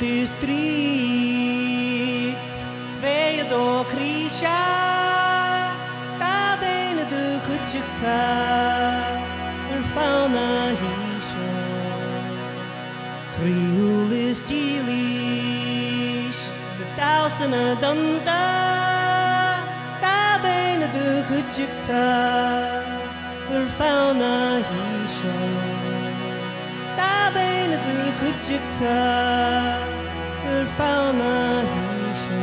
district veio do Krisha ta bene de khujta fauna hisha kriulis dilis the thousand danda ta bene de khujta fauna hisha ta bene de khujta fauna hisha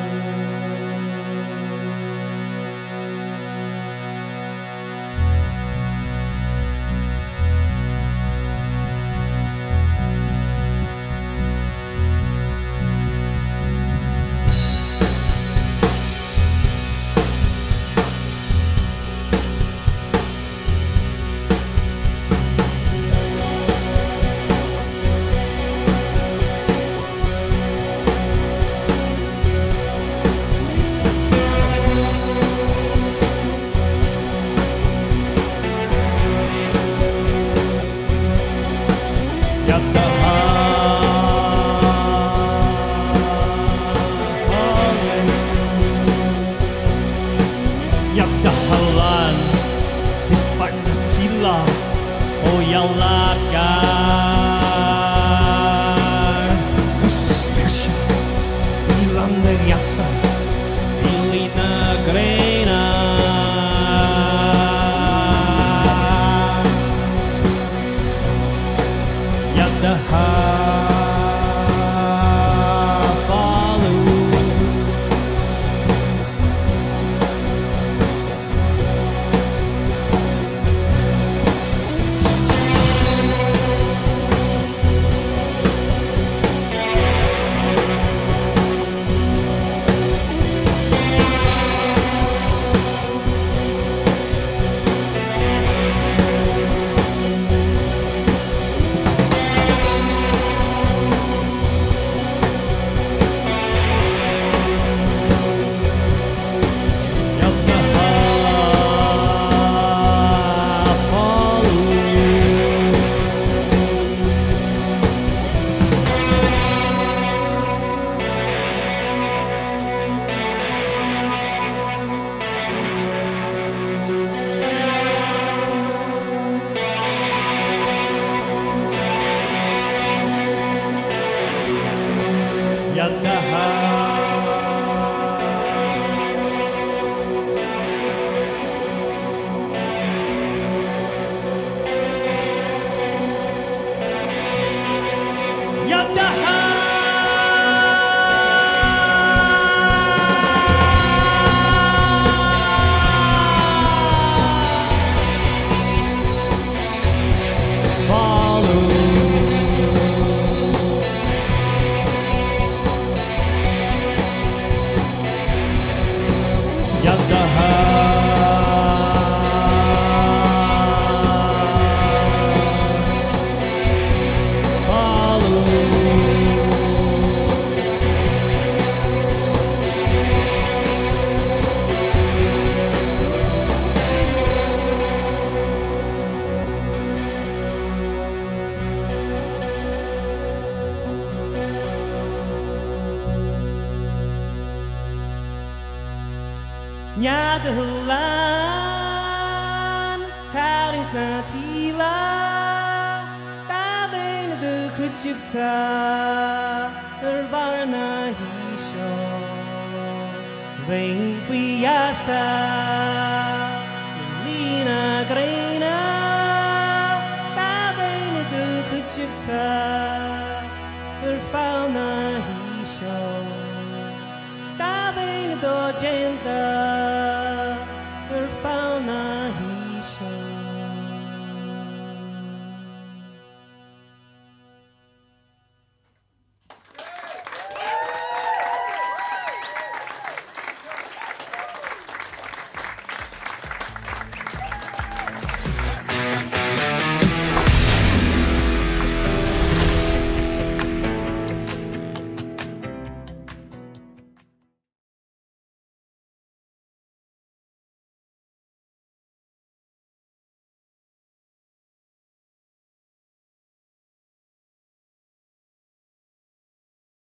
Yabdahalan Ifarnatila Oyalagar Suspersha Ilang Yasa Ilina Grena Yabdahalan Nyadahalan Kauris natila Ta bene de khujta Varna hisha Vein fiasa Lina grena Ta bene de khujta Fauna hisha Ta bene do genta